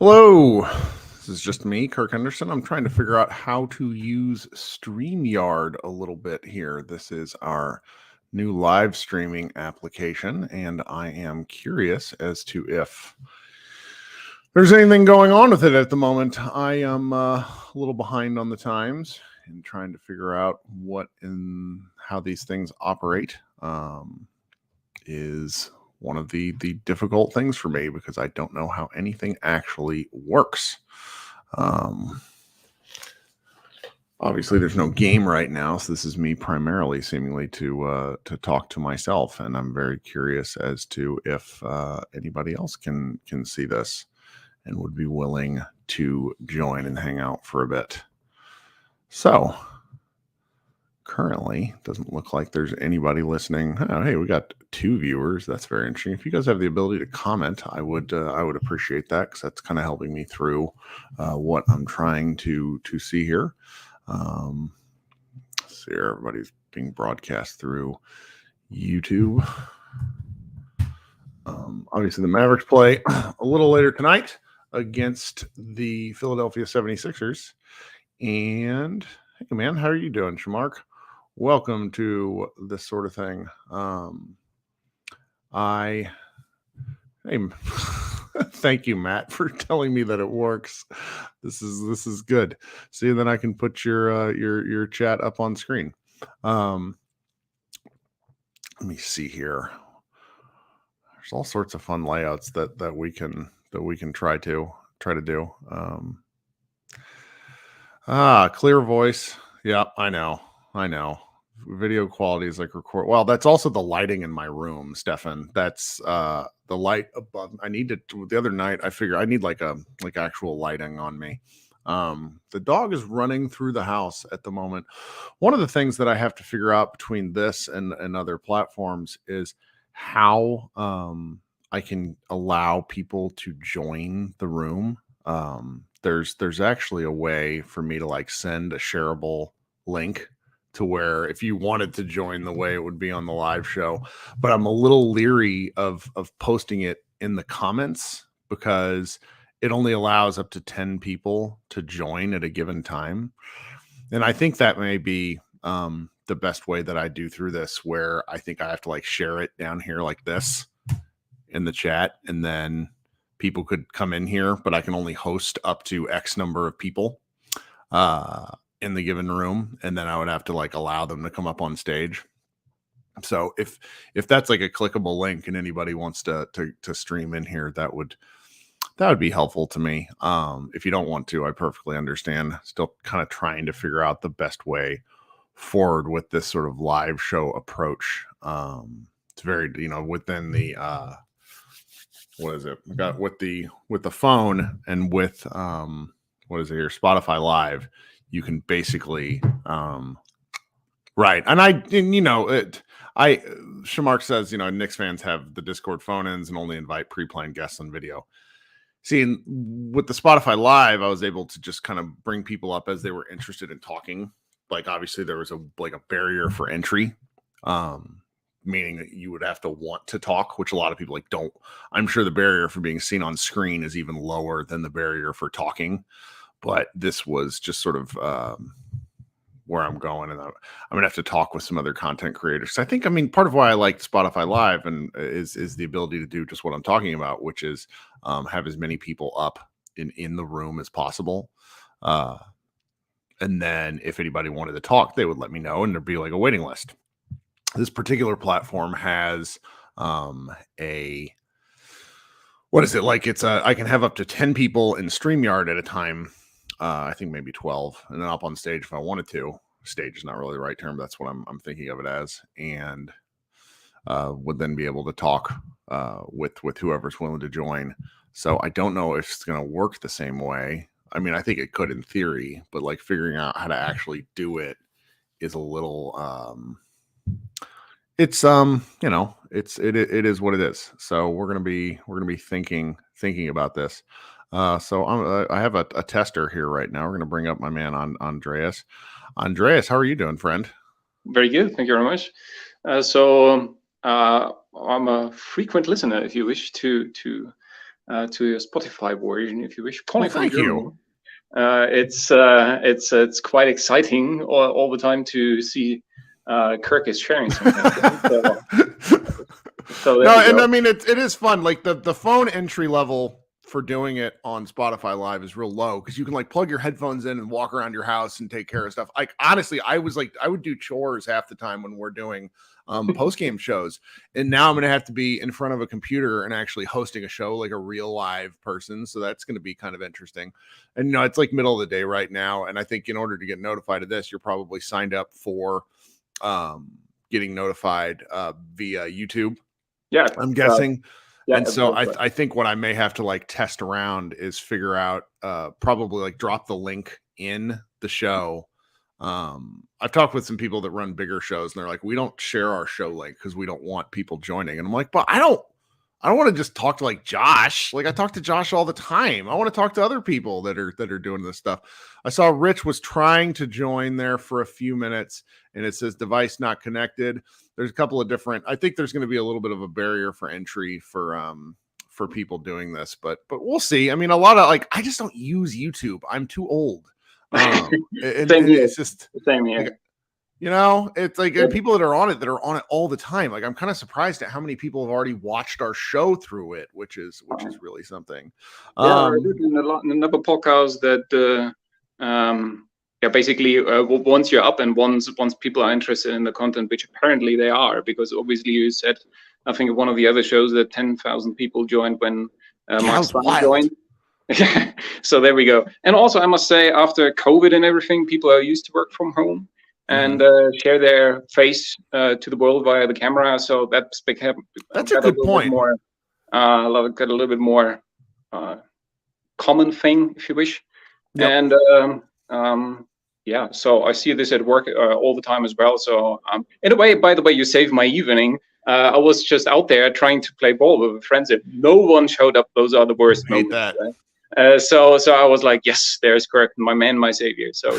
Hello, this is just me, Kirk Henderson. I'm trying to figure out how to use StreamYard a little bit here. This is our new live streaming application, and I am curious as to if there's anything going on with it at the moment. I am a little behind on the times and trying to figure out how these things operate is one of the difficult things for me because I don't know how anything actually works. Obviously, there's no game right now, so this is me primarily, seemingly, to talk to myself, and I'm very curious as to if anybody else can see this and would be willing to join and hang out for a bit. So currently doesn't look like there's anybody listening. Oh, hey, we got 2 viewers. That's very interesting. If you guys have the ability to comment, I would appreciate that, because that's kind of helping me through what I'm trying to see here. See, everybody's being broadcast through YouTube. Obviously, the Mavericks play a little later tonight against the Philadelphia 76ers. And hey, man, how are you doing, Shamark? Welcome to this sort of thing. Thank you, Matt, for telling me that it works. This is good. See, then I can put your chat up on screen. Let me see here. There's all sorts of fun layouts that we can try to do. Clear voice. Yeah, I know. Video quality is like record. Well, that's also the lighting in my room, Stefan. That's the light above. The other night I figured I need like actual lighting on me. The dog is running through the house at the moment. One of the things that I have to figure out between this and other platforms is how I can allow people to join the room. There's actually a way for me to like send a shareable link to where if you wanted to join the way it would be on the live show, but I'm a little leery of posting it in the comments because it only allows up to 10 people to join at a given time. And I think that may be the best way that I do through this, where I think I have to like share it down here like this in the chat, and then people could come in here, but I can only host up to X number of people in the given room, and then I would have to like allow them to come up on stage. So if that's like a clickable link and anybody wants to stream in here, that would be helpful to me. If you don't want to, I perfectly understand. Still kind of trying to figure out the best way forward with this sort of live show approach. It's very, within the what is it? We got with the phone and with what is it here? Spotify Live. You can basically right. And Shamark says, Knicks fans have the Discord phone-ins and only invite pre-planned guests on video. See, with the Spotify Live, I was able to just kind of bring people up as they were interested in talking. Like, obviously there was a barrier for entry, meaning that you would have to want to talk, which a lot of people don't. I'm sure the barrier for being seen on screen is even lower than the barrier for talking. But this was just sort of where I'm going, and I'm gonna have to talk with some other content creators. I think, part of why I like Spotify Live and is the ability to do just what I'm talking about, which is have as many people up in the room as possible. And then if anybody wanted to talk, they would let me know, and there'd be like a waiting list. This particular platform has what is it like? I can have up to 10 people in StreamYard at a time. I think maybe 12, and then up on stage if I wanted to. Stage is not really the right term. That's what I'm thinking of it as, and would then be able to talk with whoever's willing to join. So I don't know if it's going to work the same way. I think it could in theory, but like figuring out how to actually do it is a little it is what it is. So we're gonna be thinking about this. So I have a tester here right now. We're gonna bring up my man Andreas. Andreas, how are you doing, friend? Very good, thank you very much. I'm a frequent listener. If you wish to to your Spotify version, if you wish. Calling from thank Germany. you. It's quite exciting all the time to see Kirk is sharing something. So no, and I mean it is fun. Like the phone entry level for doing it on Spotify Live is real low because you can like plug your headphones in and walk around your house and take care of stuff. Like honestly, I would do chores half the time when we're doing post game shows, and now I'm gonna have to be in front of a computer and actually hosting a show like a real live person. So that's gonna be kind of interesting. And it's like middle of the day right now, and I think in order to get notified of this, you're probably signed up for getting notified via YouTube. Yeah, I'm guessing. Yeah, and so I think what I may have to like test around is figure out probably like drop the link in the show. I've talked with some people that run bigger shows and they're like, we don't share our show link because we don't want people joining. And I'm like, but I don't want to just talk to like Josh. Like I talk to Josh all the time. I want to talk to other people that are doing this stuff. I saw Rich was trying to join there for a few minutes and it says device not connected. There's a couple of different, I think there's going to be a little bit of a barrier for entry for people doing this, but we'll see. I mean, a lot of like, I just don't use YouTube. I'm too old. It's just same here. Like, it's like people that are on it all the time. Like I'm kind of surprised at how many people have already watched our show through it, which is really something. I did in another podcast that basically once you're up and once people are interested in the content, which apparently they are, because obviously you said, I think one of the other shows that 10,000 people joined when Mark Stein joined. So there we go. And also I must say, after COVID and everything, people are used to work from home and share their face to the world via the camera. So that's a good point. Got a little bit more common thing, if you wish. Yep. And so I see this at work all the time as well. So in a way, by the way, you saved my evening. I was just out there trying to play ball with friends and no one showed up. Those are the worst moments. That. Right? So I was like, yes, there's Kirk, my man, my savior. So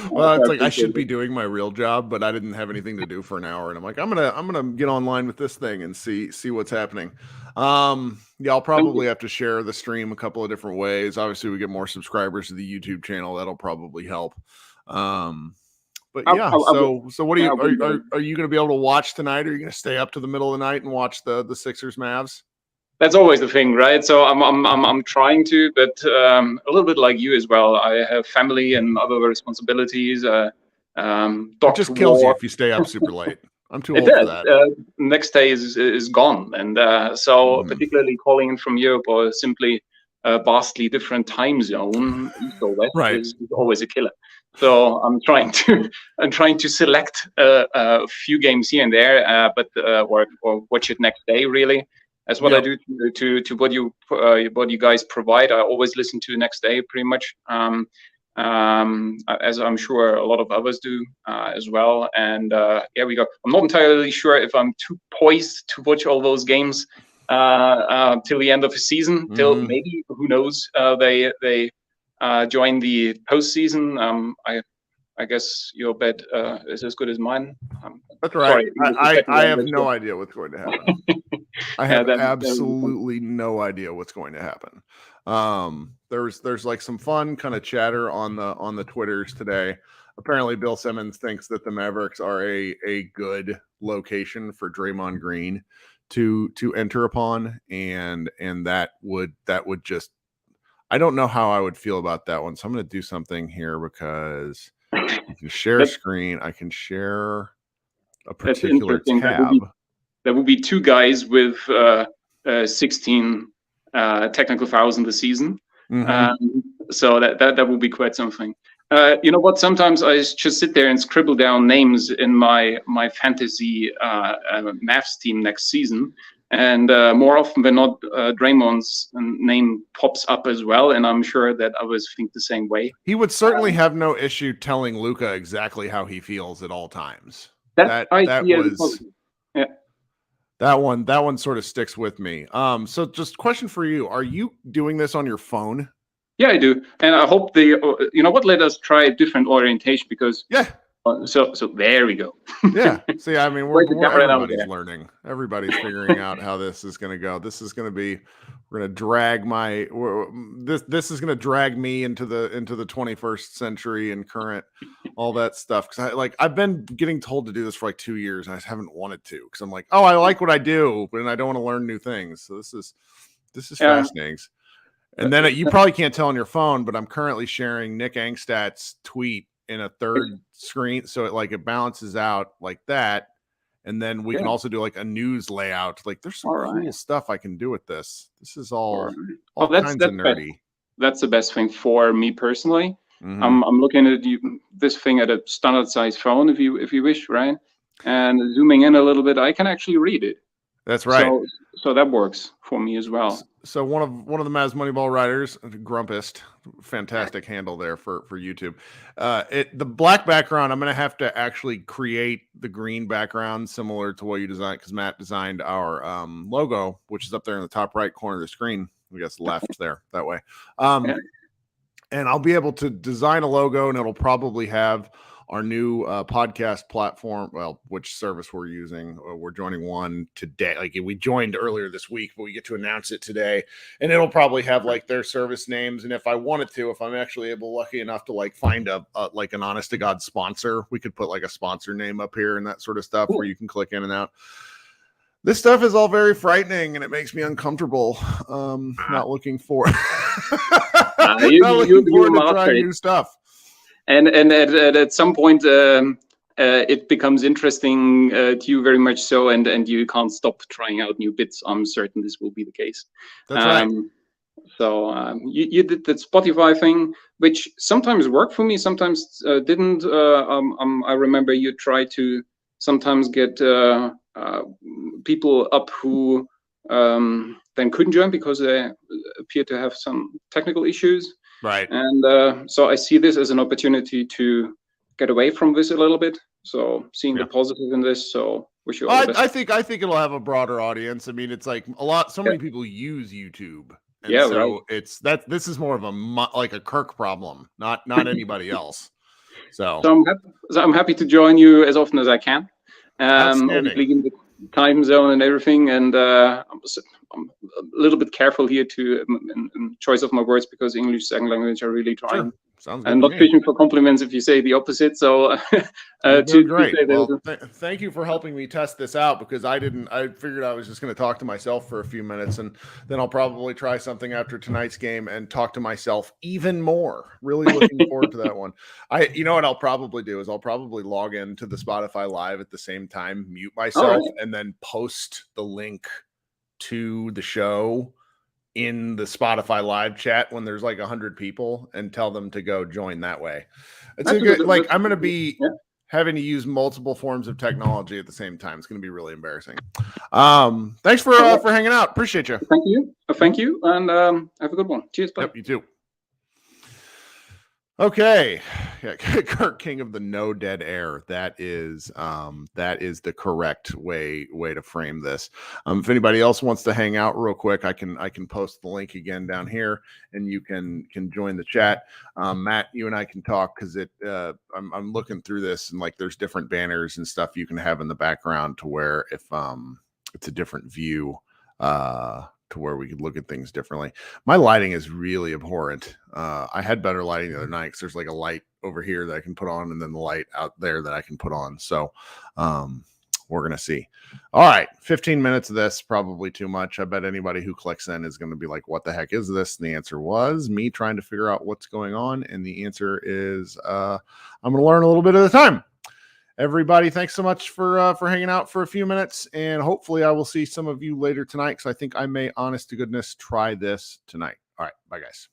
well, it's like I should be doing my real job, but I didn't have anything to do for an hour, and I'm like, I'm gonna get online with this thing and see what's happening. I'll probably have to share the stream a couple of different ways. Obviously, we get more subscribers to the YouTube channel. That'll probably help. But yeah, so what are you going to be able to watch tonight? Or are you going to stay up to the middle of the night and watch the Sixers Mavs? That's always the thing, right? So I'm trying to, but a little bit like you as well. I have family and other responsibilities. It just kills you if you stay up super late. I'm too old for that. Next day is gone, and particularly calling in from Europe or simply a vastly different time zone, east or west, is always a killer. So I'm trying to select a few games here and there, or watch it next day. Really, that's what I do to what you guys provide. I always listen to the next day, pretty much, as I'm sure a lot of others do as well. And here we go. I'm not entirely sure if I'm too poised to watch all those games till the end of the season. Till maybe, who knows? They join the postseason. I guess your bet is as good as mine. That's right. Sorry, I have no idea what's going to happen. I have absolutely no idea what's going to happen. There's like some fun kind of chatter on the Twitters today. Apparently, Bill Simmons thinks that the Mavericks are a good location for Draymond Green to enter upon, and that would just, I don't know how I would feel about that one. So I'm going to do something here because you can share screen. I can share a particular tab. That would be two guys with 16 technical fouls in the season. So that would be quite something. You know what? Sometimes I just sit there and scribble down names in my fantasy Mavs team next season. And more often than not, Draymond's name pops up as well, and I'm sure that others think the same way. He would certainly have no issue telling Luka exactly how he feels at all times. That one sort of sticks with me. So just question for you: are you doing this on your phone? Yeah, I do, and I hope you know what? Let us try a different orientation because So there we go. Yeah. See, I mean, everybody's learning. Everybody's figuring out how this is going to go. This is going to be, we're going to drag this is going to drag me into the 21st century and current, all that stuff. Cause I've been getting told to do this for like 2 years and I just haven't wanted to. Cause I'm like, oh, I like what I do, but I don't want to learn new things. So this is fascinating. And then you probably can't tell on your phone, but I'm currently sharing Nick Angstad's tweet in a third screen, so it balances out like that, and then we can also do like a news layout. Like there's some cool stuff I can do with this. This is all kinds of nerdy. That's the best thing for me personally. I'm looking at this thing at a standard size phone, if you wish, right? And zooming in a little bit, I can actually read it. That's right. So that works for me as well. So one of the Mavs Moneyball writers, Grumpist, fantastic handle there for YouTube. The black background, I'm going to have to actually create the green background similar to what you designed, because Matt designed our logo, which is up there in the top right corner of the screen. I guess left there that way. And I'll be able to design a logo, and it'll probably have our new podcast platform, which service we're using. We're joining one today. Like we joined earlier this week, but we get to announce it today. And it'll probably have like their service names. And if I wanted to, if I'm actually lucky enough to like find an honest to God sponsor, we could put like a sponsor name up here and that sort of stuff where you can click in and out. This stuff is all very frightening and it makes me uncomfortable. Not looking forward. Not looking forward to trying new stuff. And at some point, it becomes interesting to you very much so, and you can't stop trying out new bits. I'm certain this will be the case. That's right. So you did that Spotify thing, which sometimes worked for me, sometimes didn't. I remember you tried to sometimes get people up who then couldn't join because they appear to have some technical issues. Right. And so I see this as an opportunity to get away from this a little bit. So seeing the positive in this. So wish you all the best. I think it'll have a broader audience. I mean, it's like so many people use YouTube. And this is more of a Kirk problem, not anybody else. So I'm happy to join you as often as I can. Obviously in the time zone and everything, and I'm a little bit careful here in choice of my words because English second language are really trying. Sure. Sounds good. I'm not fishing for compliments if you say the opposite. So great. Thank you for helping me test this out, because I figured I was just going to talk to myself for a few minutes, and then I'll probably try something after tonight's game and talk to myself even more. Really looking forward to that one. You know what I'll probably do is I'll probably log into the Spotify Live at the same time, mute myself, and then post the link to the show in the Spotify Live chat when there's like 100 people, and tell them to go join that way. It's I'm going to be having to use multiple forms of technology at the same time. It's going to be really embarrassing. Thanks for hanging out. Appreciate you. Thank you. And have a good one. Cheers. Bye. Yep, you too. Okay. Yeah, Kirk, king of the no dead air. That is the correct way to frame this. If anybody else wants to hang out real quick, I can post the link again down here, and you can join the chat. Matt, you and I can talk, because I'm looking through this, and like there's different banners and stuff you can have in the background to where if it's a different view, to where we could look at things differently. My lighting is really abhorrent. I had better lighting the other night, because there's like a light over here that I can put on, and then the light out there that I can put on. So we're going to see. All right. 15 minutes of this, probably too much. I bet anybody who clicks in is going to be like, what the heck is this? And the answer was me trying to figure out what's going on. And the answer is I'm going to learn a little bit at a time. Everybody, thanks so much for hanging out for a few minutes, and hopefully I will see some of you later tonight, because I think I may, honest to goodness, try this tonight. All right, bye guys.